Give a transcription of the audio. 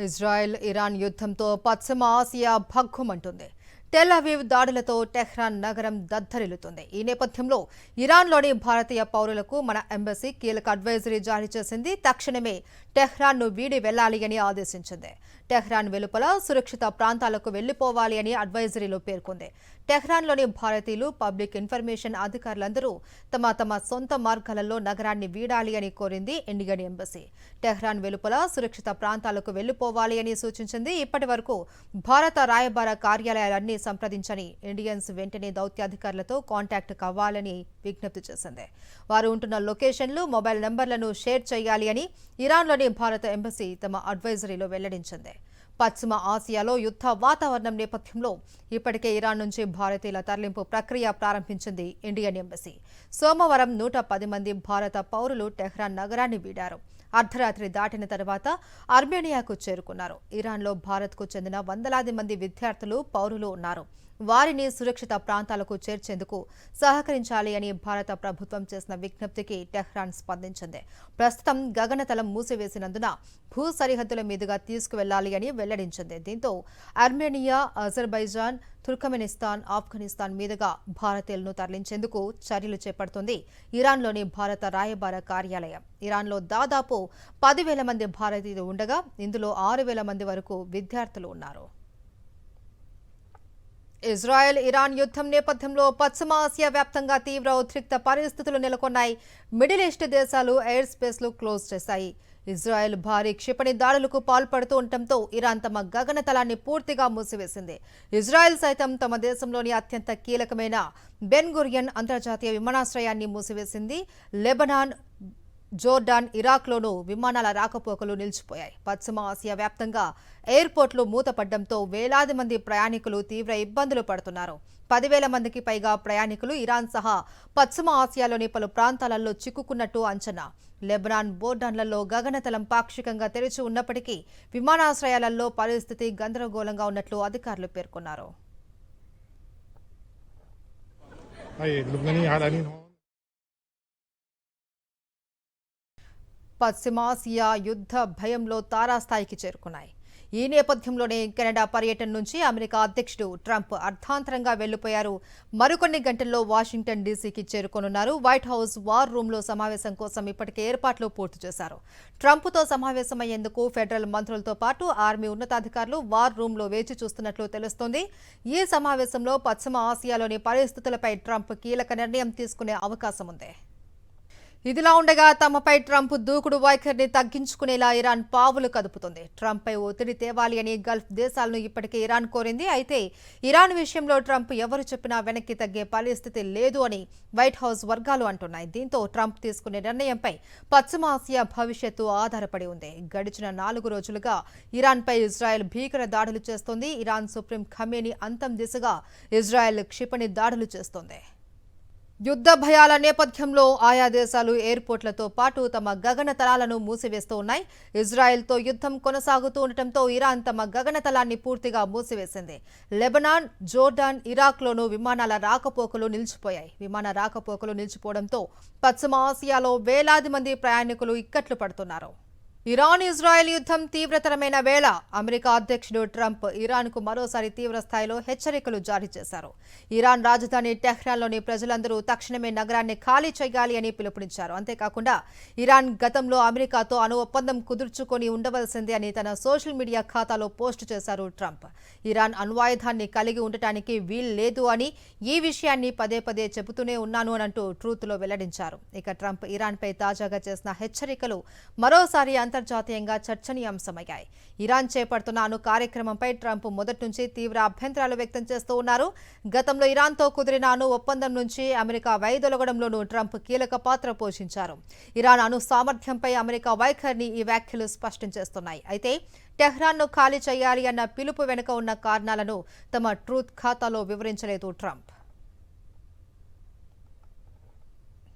Israel Iran యుద్ధంతో పశ్చిమ Asia భగ్గుమంటుంది. Tel Aviv దాడులతో Tehran నగరం దద్దరిల్లుతుంది. ఈ నేపథ్యంలో ఇరాన్లోని భారతీయ పౌరులకు మన ఎంబసీ కీలక అడ్వైజరీ జారీ చేసింది. తక్షణమే టెహ్రాన్ను వీడి వెళ్లాలి అని ఆదేశించింది. టెహ్రాన్ వెలుపల సురక్షిత ప్రాంతాలకు వెళ్లిపోవాలి అని అడ్వైజరీలో పేర్కొంది. టెహ్రాన్లోని భారతీయులు, పబ్లిక్ ఇన్ఫర్మేషన్ అధికారులందరూ తమ తమ సొంత మార్గాలలో నగరాన్ని వీడాలి అని కోరింది ఇండియన్ ఎంబసీ. టెహ్రాన్ వెలుపల సురక్షిత ప్రాంతాలకు వెళ్లిపోవాలి అని సూచించింది. ఇప్పటి వరకు భారత రాయబార కార్యాలయాలన్నీ సంప్రదించని ఇండియన్స్ వెంటనే దౌత్యాధికారులతో కాంటాక్ట్ కావాలని విజ్ఞప్తి చేసింది. వారు ఉంటున్న లొకేషన్లు, మొబైల్ నంబర్లను షేర్ చేయాలి అని ఇరాన్లోని భారత ఎంబసీ తమ అడ్వైజరీలో వెల్లడించింది. పశ్చిమ ఆసియాలో యుద్ధ వాతావరణం నేపథ్యంలో ఇప్పటికే ఇరాన్ నుంచి భారతీయుల తరలింపు ప్రక్రియ ప్రారంభించింది ఇండియన్ ఎంబసీ. సోమవారం 110 మంది భారత పౌరులు టెహ్రాన్ నగరాన్ని వీడారు. అర్ధరాత్రి దాటిన తర్వాత ఆర్మేనియాకు చేరుకున్నారు. ఇరాన్లో భారత్కు చెందిన వందలాది మంది విద్యార్థులు, పౌరులు ఉన్నారు. వారిని సురక్షిత ప్రాంతాలకు చేర్చేందుకు సహకరించాలి అని భారత ప్రభుత్వం చేసిన విజ్ఞప్తికి టెహ్రాన్ స్పందించింది. ప్రస్తుతం గగనతలం మూసివేసినందున భూ సరిహద్దుల మీదుగా తీసుకువెళ్లాలి అని వెల్లడించింది. దీంతో ఆర్మేనియా, అజర్బైజాన్, తుర్కమెనిస్తాన్, ఆఫ్ఘనిస్తాన్ మీదుగా భారతీయులను తరలించేందుకు చర్యలు చేపడుతుంది ఇరాన్లోని భారత రాయబార కార్యాలయం. ఇరాన్లో దాదాపు 10,000 మంది భారతీయులు ఉండగా ఇందులో 6,000 మంది వరకు విద్యార్థులు ఉన్నారు. ఇజ్రాయెల్ ఇరాన్ యుద్ధం నేపథ్యంలో పశ్చిమ ఆసియా వ్యాప్తంగా తీవ్ర ఉద్రిక్త పరిస్థితులు నెలకొన్నాయి. మిడిల్ ఈస్ట్ దేశాలు ఎయిర్ స్పేస్లు క్లోజ్ చేశాయి. ఇజ్రాయెల్ భారీ క్షిపణి దాడులకు పాల్పడుతూ ఉండటంతో ఇరాన్ తమ గగనతలాన్ని పూర్తిగా మూసివేసింది. ఇజ్రాయెల్ సైతం తమ దేశంలోని అత్యంత కీలకమైన బెన్ గురియన్ అంతర్జాతీయ విమానాశ్రయాన్ని మూసివేసింది. లెబనాన్, జోర్డాన్, ఇరాక్లోనూ విమానాల రాకపోకలు నిలిచిపోయాయి. పశ్చిమ ఆసియా వ్యాప్తంగా ఎయిర్పోర్ట్లు మూతపడ్డంతో వేలాది మంది ప్రయాణికులు తీవ్ర ఇబ్బందులు పడుతున్నారు. 10,000 మందికి పైగా ప్రయాణికులు ఇరాన్ సహా పశ్చిమ ఆసియాలోని పలు ప్రాంతాలలో చిక్కుకున్నట్టు అంచనా. లెబనాన్, జోర్డాన్లలో గగనతలం పాక్షికంగా తెరిచి ఉన్నప్పటికీ విమానాశ్రయాలలో పరిస్థితి గందరగోళంగా ఉన్నట్లు అధికారులు పేర్కొన్నారు. పశ్చిమాసియా యుద్ధ భయంలో తారాస్థాయికి చేరుకున్నాయి. ఈ నేపథ్యంలోనే కెనడా పర్యటన నుంచి అమెరికా అధ్యక్షుడు ట్రంప్ అర్థాంతరంగా వెళ్లిపోయారు. మరికొన్ని గంటల్లో వాషింగ్టన్ డీసీకి చేరుకోనున్నారు. వైట్ హౌస్ వార్ రూమ్లో సమావేశం కోసం ఇప్పటికే ఏర్పాట్లు పూర్తి చేశారు. ట్రంప్తో సమావేశమయ్యేందుకు ఫెడరల్ మంత్రులతో పాటు ఆర్మీ ఉన్నతాధికారులు వార్ రూమ్లో వేచి చూస్తున్నట్లు తెలుస్తోంది. ఈ సమావేశంలో పశ్చిమ ఆసియాలోని పరిస్థితులపై ట్రంప్ కీలక నిర్ణయం తీసుకునే అవకాశం ఉంది. ఇదిలా ఉండగా తమపై ట్రంప్ దూకుడు వైఖరిని తగ్గించుకునేలా ఇరాన్ పావులు కదుపుతుంది. ట్రంప్పై ఒత్తిడి తేవాలి అని గల్ఫ్ దేశాలను ఇప్పటికే ఇరాన్ కోరింది. అయితే ఇరాన్ విషయంలో ట్రంప్ ఎవరు చెప్పినా వెనక్కి తగ్గే పరిస్థితి లేదు అని వైట్ హౌస్ వర్గాలు అంటున్నాయి. దీంతో ట్రంప్ తీసుకునే నిర్ణయంపై పశ్చిమ ఆసియా భవిష్యత్తు ఆధారపడి ఉంది. గడిచిన 4 రోజులుగా ఇరాన్పై ఇజ్రాయెల్ భీకర దాడులు చేస్తోంది. ఇరాన్ సుప్రీం ఖమేనీ అంతం దిశగా ఇజ్రాయెల్ క్షిపణి దాడులు చేస్తోంది. యుద్ధ భయాల నేపథ్యంలో ఆయా దేశాలు ఎయిర్పోర్ట్లతో పాటు తమ గగనతలాలను మూసివేస్తూ ఉన్నాయి. ఇజ్రాయెల్తో యుద్ధం కొనసాగుతూ ఉండటంతో ఇరాన్ తమ గగనతలాన్ని పూర్తిగా మూసివేసింది. లెబనాన్, జోర్డాన్, ఇరాక్లోనూ విమానాల రాకపోకలు నిలిచిపోయాయి. విమాన రాకపోకలు నిలిచిపోవడంతో పశ్చిమ ఆసియాలో వేలాది మంది ప్రయాణికులు ఇక్కట్లు పడుతున్నారు. ఇరాన్ ఇజ్రాయెల్ యుద్ధం తీవ్రతరమైన వేళ అమెరికా అధ్యక్షుడు ట్రంప్ ఇరాన్కు మరోసారి తీవ్ర స్థాయిలో హెచ్చరికలు జారీ చేశారు. ఇరాన్ రాజధాని టెహ్రాన్లోని ప్రజలందరూ తక్షణమే నగరాన్ని ఖాళీ చేయాలి అని పిలుపునిచ్చారు. అంతేకాకుండా ఇరాన్ గతంలో అమెరికాతో అణు ఒప్పందం కుదుర్చుకొని ఉండవలసిందే అని తన సోషల్ మీడియా ఖాతాలో పోస్టు చేశారు ట్రంప్. ఇరాన్ అణ్వాయుధాన్ని కలిగి ఉండటానికి వీల్లేదు అని, ఈ విషయాన్ని పదే పదే చెబుతూనే ఉన్నాను అనంటూ ట్రూత్లో వెల్లడించారు. ఇక ట్రంప్ ఇరాన్పై తాజాగా చేసిన హెచ్చరికలు మరోసారి అంతర్జాతీయంగా చర్చనీయాంశమయ్యాయి. ఇరాన్ చేపడుతున్న అణు కార్యక్రమంపై ట్రంప్ మొదటి నుంచి తీవ్ర అభ్యంతరాలు వ్యక్తం చేస్తూ ఉన్నారు. గతంలో ఇరాన్తో కుదిరిన అణు ఒప్పందం నుంచి అమెరికా వైదొలగడంలోనూ ట్రంప్ కీలక పాత్ర పోషించారు. ఇరాన్ అణు సామర్థ్యంపై అమెరికా వైఖరిని ఈ వ్యాఖ్యలు స్పష్టం చేస్తున్నాయి. అయితే టెహ్రాన్ను ఖాళీ చేయాలి అన్న పిలుపు వెనుక ఉన్న కారణాలను తమ ట్రూత్ ఖాతాలో వివరించలేదు ట్రంప్.